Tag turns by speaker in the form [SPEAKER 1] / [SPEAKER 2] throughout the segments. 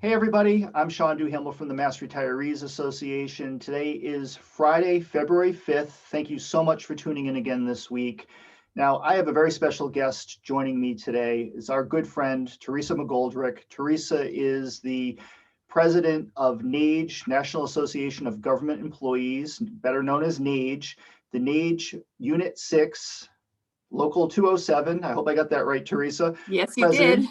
[SPEAKER 1] Hey everybody, I'm Sean Duhamel from the Mass Retirees Association. Today is Friday, February 5th. Thank you so much for tuning in again this week. Now, I have a very special guest joining me today. It's our good friend, Theresa McGoldrick. Theresa is the president of NAGE, National Association of Government Employees, better known as NAGE. The NAGE Unit 6, Local 207. I hope I got that right, Theresa.
[SPEAKER 2] Yes, you
[SPEAKER 1] President.
[SPEAKER 2] did.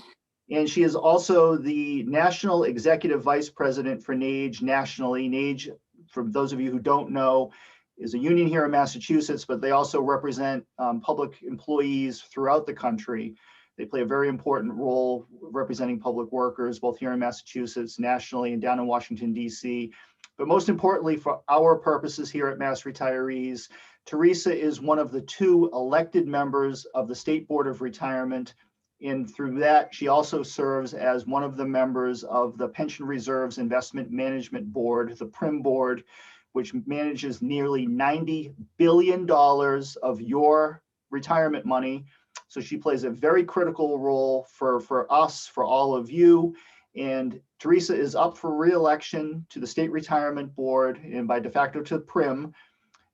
[SPEAKER 1] And she is also the National Executive Vice President for NAGE nationally. NAGE, for those of you who don't know, is a union here in Massachusetts, but they also represent public employees throughout the country. They play a very important role representing public workers, both here in Massachusetts, nationally, and down in Washington, D.C. But most importantly, for our purposes here at Mass Retirees, Theresa is one of the 2 elected members of the State Board of Retirement. And through that, she also serves as one of the members of the Pension Reserves Investment Management Board, the PRIM board, which manages nearly $90 billion of your retirement money. So she plays a very critical role for us, for all of you. And Theresa is up for re-election to the State Retirement Board and by de facto to PRIM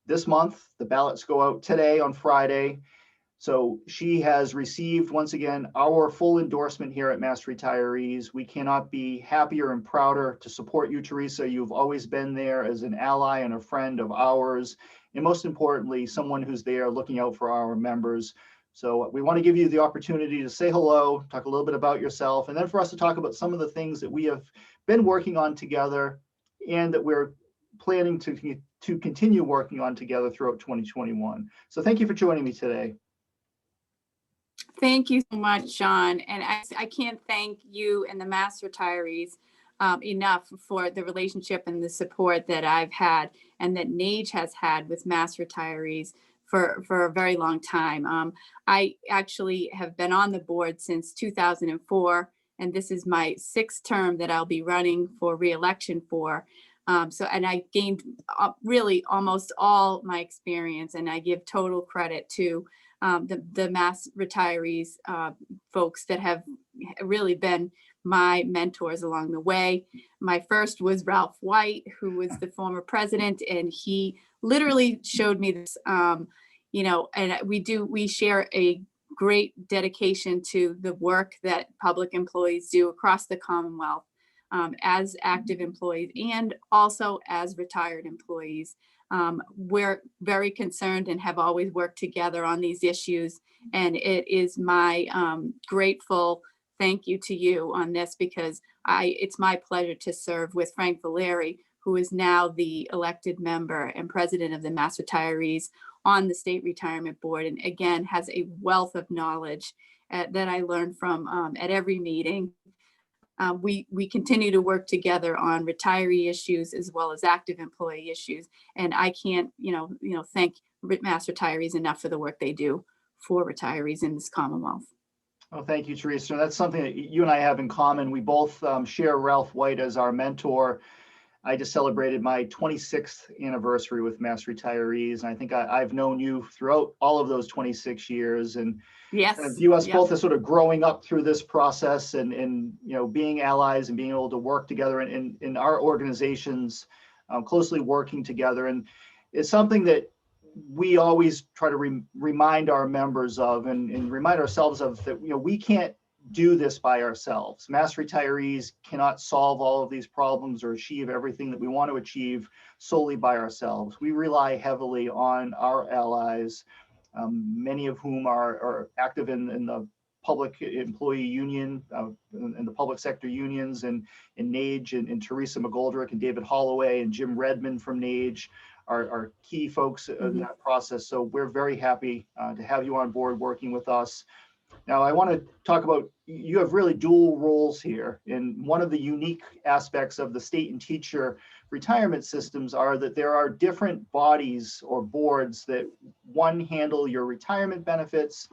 [SPEAKER 1] this month. The ballots go out today on Friday. So she has received, once again, our full endorsement here at Mass Retirees. We cannot be happier and prouder to support you, Theresa. You've always been there as an ally and a friend of ours. And most importantly, someone who's there looking out for our members. So we want to give you the opportunity to say hello, talk a little bit about yourself, and then for us to talk about some of the things that we have been working on together and that we're planning to continue working on together throughout 2021. So thank you for joining me today.
[SPEAKER 2] Thank you so much, Sean. And I can't thank you and the Mass Retirees enough for the relationship and the support that I've had and that NAGE has had with Mass Retirees for a very long time. I actually have been on the board since 2004, and this is my 6th term that I'll be running for re-election for. And I gained really almost all my experience, and I give total credit to the Mass Retirees folks that have really been my mentors along the way. My first was Ralph White, who was the former president, and he literally showed me this, and we share a great dedication to the work that public employees do across the Commonwealth as active employees and also as retired employees. We're very concerned and have always worked together on these issues. And it is my grateful thank you to you on this, because it's my pleasure to serve with Frank Valeri, who is now the elected member and president of the Mass Retirees on the State Retirement Board. And again, has a wealth of knowledge that I learn from at every meeting. We continue to work together on retiree issues as well as active employee issues. And I can't, thank Mass Retirees enough for the work they do for retirees in this Commonwealth.
[SPEAKER 1] Well, thank you, Theresa. That's something that you and I have in common. We both share Ralph White as our mentor. I just celebrated my 26th anniversary with Mass Retirees, and I think I've known you throughout all of those 26 years, and
[SPEAKER 2] yes,
[SPEAKER 1] kind of view us both as sort of growing up through this process and being allies and being able to work together in our organizations, closely working together. And it's something that we always try to remind our members of and remind ourselves of, that we can't do this by ourselves. Mass Retirees cannot solve all of these problems or achieve everything that we want to achieve solely by ourselves. We rely heavily on our allies, many of whom are active in the public employee union, in the public sector unions, and in NAGE, and Theresa McGoldrick and David Holloway and Jim Redmond from NAGE are key folks in that process. So we're very happy to have you on board working with us. Now, I want to talk about, you have really dual roles here. And one of the unique aspects of the state and teacher retirement systems are that there are different bodies or boards that one handle your retirement benefits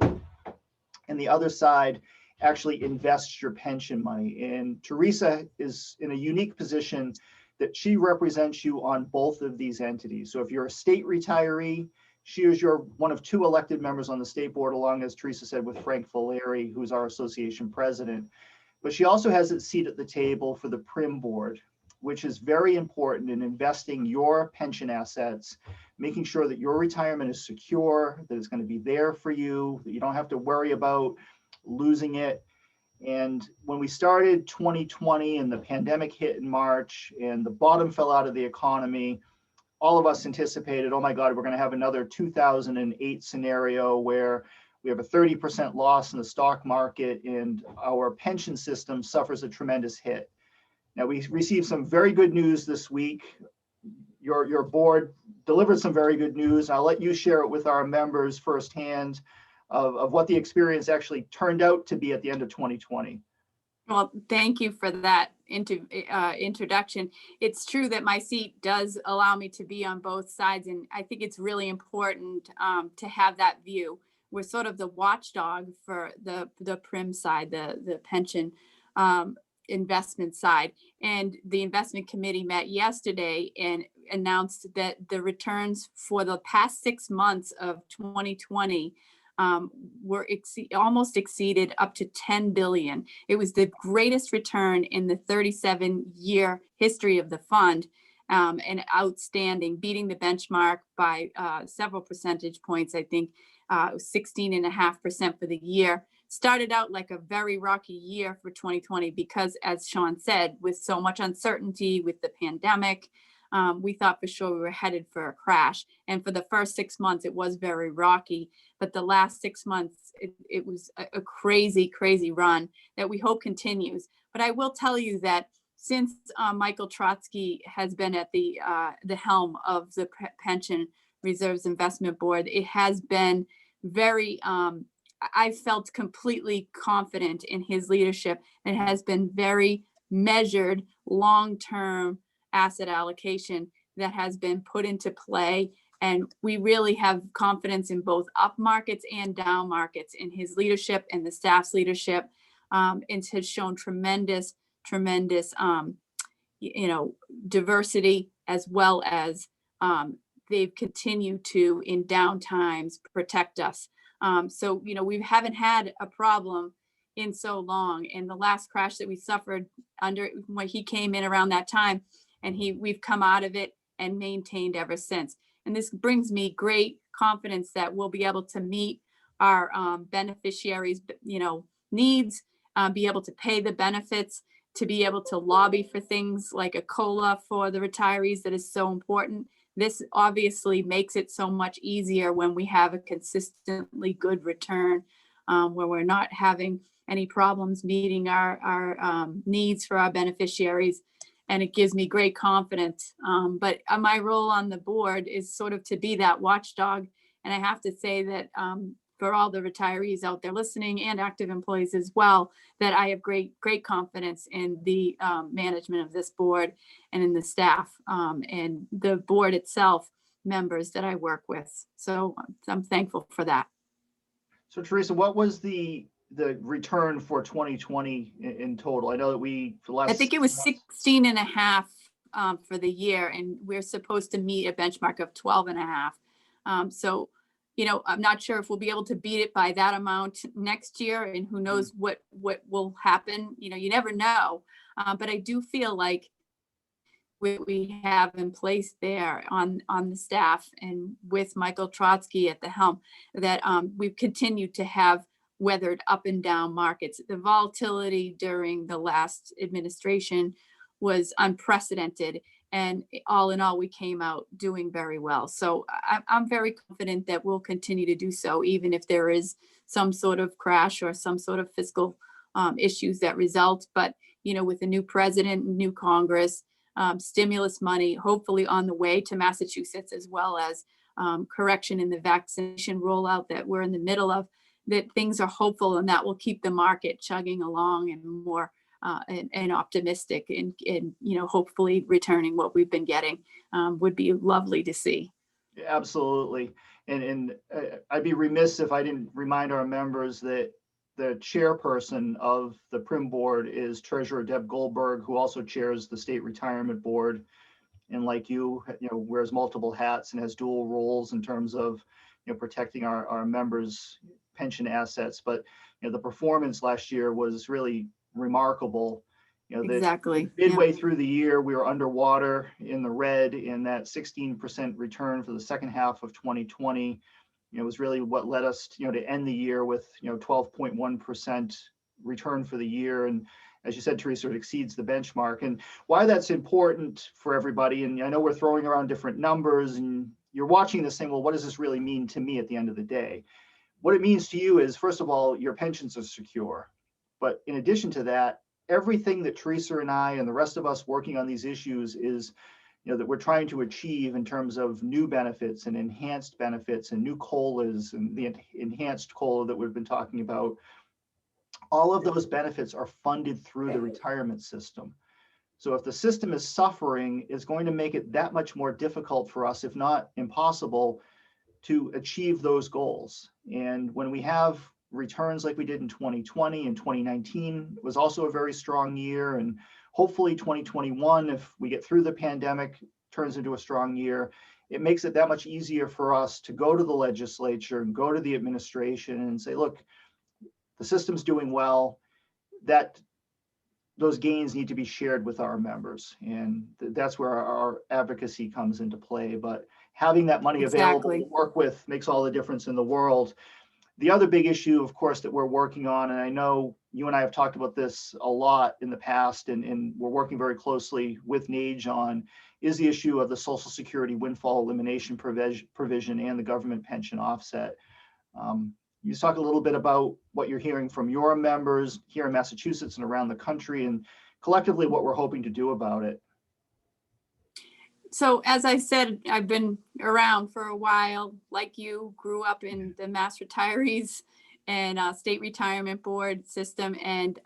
[SPEAKER 1] and the other side actually invests your pension money. And Theresa is in a unique position that she represents you on both of these entities. So if you're a state retiree, she is one of 2 elected members on the state board, along, as Theresa said, with Frank Valeri, who's our association president. but she also has a seat at the table for the PRIM board, which is very important in investing your pension assets, making sure that your retirement is secure, that it's going to be there for you, that you don't have to worry about losing it. And when we started 2020 and the pandemic hit in March and the bottom fell out of the economy, all of us anticipated, oh my God, we're going to have another 2008 scenario where we have a 30% loss in the stock market and our pension system suffers a tremendous hit. Now, we received some very good news this week. Your board delivered some very good news. I'll let you share it with our members firsthand of what the experience actually turned out to be at the end of 2020.
[SPEAKER 2] Well, thank you for that introduction. It's true that my seat does allow me to be on both sides, and I think it's really important to have that view. We're sort of the watchdog for the PRIM side, the pension investment side. And the investment committee met yesterday and announced that the returns for the past 6 months of 2020 were almost exceeded up to 10 billion. It was the greatest return in the 37-year history of the fund, and outstanding, beating the benchmark by several percentage points. I think 16.5% for the year. Started out like a very rocky year for 2020 because, as Sean said, with so much uncertainty with the pandemic, we thought for sure we were headed for a crash. And for the first 6 months, it was very rocky. But the last 6 months, it was a crazy, crazy run that we hope continues. But I will tell you that since Michael Trotsky has been at the helm of the Pension Reserves Investment Board, it has been very, I felt completely confident in his leadership. It has been very measured, long-term asset allocation that has been put into play. And we really have confidence in both up markets and down markets in his leadership and the staff's leadership. And has shown tremendous, diversity, as well as they've continued to, in down times, protect us. So, we haven't had a problem in so long. And the last crash that we suffered under when he came in around that time, and we've come out of it and maintained ever since. And this brings me great confidence that we'll be able to meet our beneficiaries, needs, be able to pay the benefits, to be able to lobby for things like a COLA for the retirees that is so important. This obviously makes it so much easier when we have a consistently good return, where we're not having any problems meeting our needs for our beneficiaries. And it gives me great confidence. But my role on the board is sort of to be that watchdog. And I have to say that for all the retirees out there listening and active employees as well, that I have great confidence in the management of this board and in the staff and the board itself, members that I work with. So I'm thankful for that.
[SPEAKER 1] So Theresa, what was the return for 2020 in total? I know that
[SPEAKER 2] I think it was 16.5 for the year, and we're supposed to meet a benchmark of 12.5. So, I'm not sure if we'll be able to beat it by that amount next year, and who knows what will happen. You never know. But I do feel like we have in place there on the staff and with Michael Trotsky at the helm, that we've continued to have weathered up and down markets. The volatility during the last administration was unprecedented. And all in all, we came out doing very well. So I'm very confident that we'll continue to do so, even if there is some sort of crash or some sort of fiscal issues that result. But, with a new president, new Congress, stimulus money, hopefully on the way to Massachusetts, as well as correction in the vaccination rollout that we're in the middle of, that things are hopeful, and that will keep the market chugging along and more and optimistic, and hopefully returning what we've been getting would be lovely to see.
[SPEAKER 1] Absolutely. And I'd be remiss if I didn't remind our members that the chairperson of the PRIM board is Treasurer Deb Goldberg, who also chairs the State Retirement Board. And like you, wears multiple hats and has dual roles in terms of, protecting our members' pension assets. But, the performance last year was really remarkable. You know, that
[SPEAKER 2] Exactly.
[SPEAKER 1] midway through the year, we were underwater in the red, in that 16% return for the second half of 2020. You know, was really what led us to, to end the year with, 12.1% return for the year. And as you said, Theresa, it exceeds the benchmark. And why that's important for everybody, and I know we're throwing around different numbers, and you're watching this saying, well, what does this really mean to me at the end of the day? What it means to you is, first of all, your pensions are secure. But in addition to that, everything that Theresa and I and the rest of us working on these issues is, that we're trying to achieve in terms of new benefits and enhanced benefits and new COLAs and the enhanced COLA that we've been talking about. All of those benefits are funded through the retirement system. So if the system is suffering, it's going to make it that much more difficult for us, if not impossible, to achieve those goals. And when we have returns like we did in 2020 and 2019 was also a very strong year, and hopefully 2021, if we get through the pandemic, turns into a strong year, it makes it that much easier for us to go to the legislature and go to the administration and say, look, the system's doing well, that those gains need to be shared with our members. And that's where our advocacy comes into play. But having that money available to work with makes all the difference in the world. The other big issue, of course, that we're working on, and I know you and I have talked about this a lot in the past, and we're working very closely with NAGE on, is the issue of the Social Security windfall elimination provision and the government pension offset. You talk a little bit about what you're hearing from your members here in Massachusetts and around the country, and collectively what we're hoping to do about it.
[SPEAKER 2] So as I said, I've been around for a while. Like you, grew up in the Mass Retirees and State Retirement Board system. And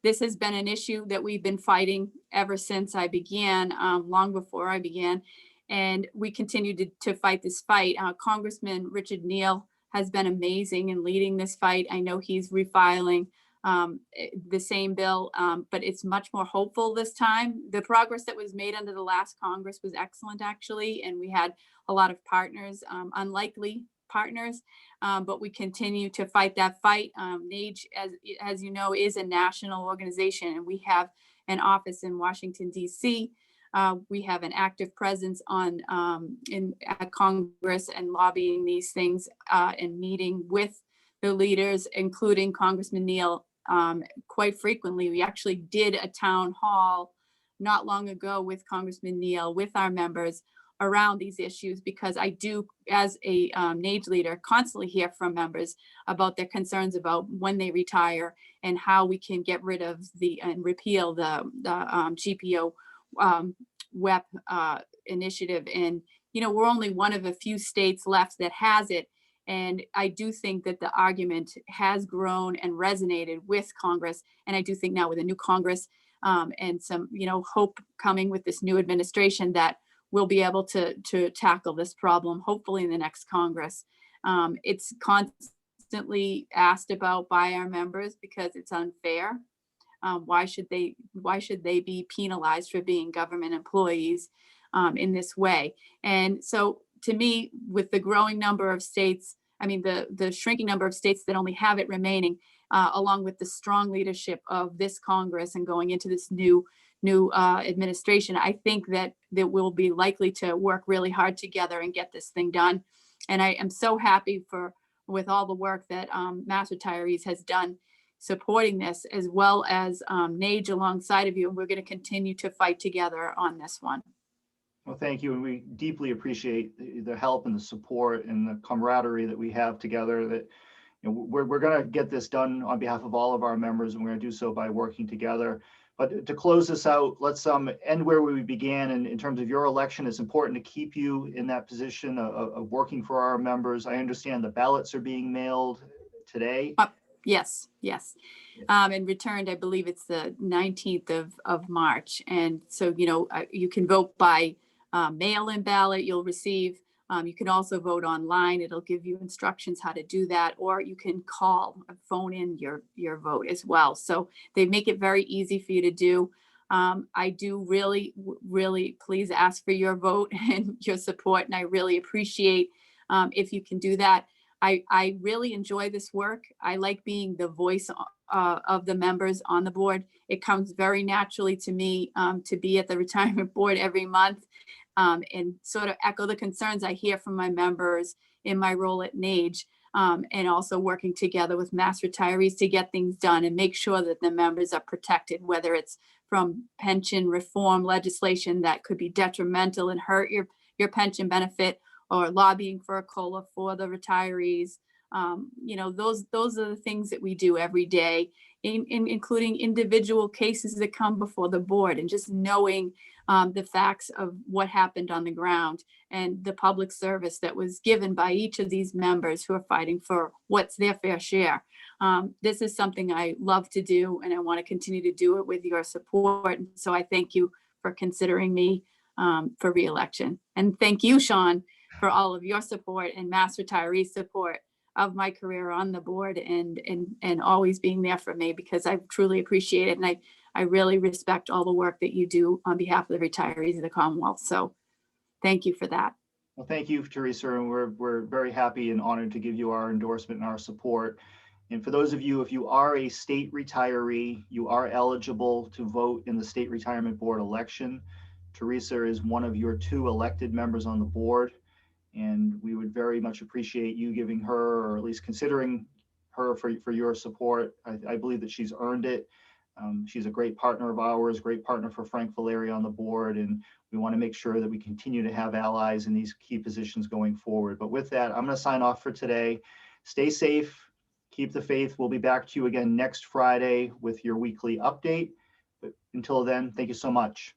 [SPEAKER 2] this has been an issue that we've been fighting ever since I began, long before I began. And we continue to fight this fight. Congressman Richard Neal has been amazing in leading this fight. I know he's refiling the same bill, but it's much more hopeful this time. The progress that was made under the last Congress was excellent, actually, and we had a lot of partners, unlikely partners, but we continue to fight that fight. NAGE, as you know, is a national organization, and we have an office in Washington, D.C. We have an active presence at Congress and lobbying these things and meeting with the leaders, including Congressman Neal, quite frequently. We actually did a town hall not long ago with Congressman Neal, with our members around these issues, because I do, as a NAGE leader, constantly hear from members about their concerns about when they retire and how we can get rid of and repeal the GPO WEP initiative. And, we're only one of a few states left that has it. And I do think that the argument has grown and resonated with Congress. And I do think now with a new Congress and some, hope coming with this new administration, that we'll be able to tackle this problem, hopefully in the next Congress. It's constantly asked about by our members because it's unfair. Why should they be penalized for being government employees in this way? And so, to me, with the growing number of states, the shrinking number of states that only have it remaining, along with the strong leadership of this Congress and going into this new administration, I think that we'll be likely to work really hard together and get this thing done. And I am so happy with all the work that Mass Retirees has done supporting this, as well as NAGE alongside of you. And we're going to continue to fight together on this one.
[SPEAKER 1] Well, thank you. And we deeply appreciate the help and the support and the camaraderie that we have together, that we're going to get this done on behalf of all of our members, and we're going to do so by working together. But to close this out, let's end where we began. And in terms of your election, it's important to keep you in that position of working for our members. I understand the ballots are being mailed today.
[SPEAKER 2] Yes. And returned, I believe it's the 19th of March. And so, you can vote by mail-in ballot you'll receive. You can also vote online. It'll give you instructions how to do that, or you can phone in your vote as well. So they make it very easy for you to do. I do really, really please ask for your vote and your support, and I really appreciate if you can do that. I really enjoy this work. I like being the voice of the members on the board. It comes very naturally to me to be at the retirement board every month and sort of echo the concerns I hear from my members in my role at NAGE, and also working together with mass retirees to get things done and make sure that the members are protected, whether it's from pension reform legislation that could be detrimental and hurt your pension benefit, or lobbying for a COLA for the retirees. Those are the things that we do every day, including individual cases that come before the board, and just knowing the facts of what happened on the ground and the public service that was given by each of these members who are fighting for what's their fair share. This is something I love to do, and I want to continue to do it with your support. So I thank you for considering me for reelection. And thank you, Sean, for all of your support and mass retiree support of my career on the board, and always being there for me, because I truly appreciate it. And I really respect all the work that you do on behalf of the retirees of the Commonwealth. So thank you for that.
[SPEAKER 1] Well, thank you, Theresa, and we're very happy and honored to give you our endorsement and our support. And for those of you, if you are a state retiree, you are eligible to vote in the State Retirement Board election. Theresa is one of your 2 elected members on the board, and we would very much appreciate you giving her, or at least considering her for your support. I believe that she's earned it. She's a great partner of ours, great partner for Frank Valeri on the board, and we want to make sure that we continue to have allies in these key positions going forward. But with that, I'm going to sign off for today. Stay safe, keep the faith. We'll be back to you again next Friday with your weekly update. But until then, thank you so much.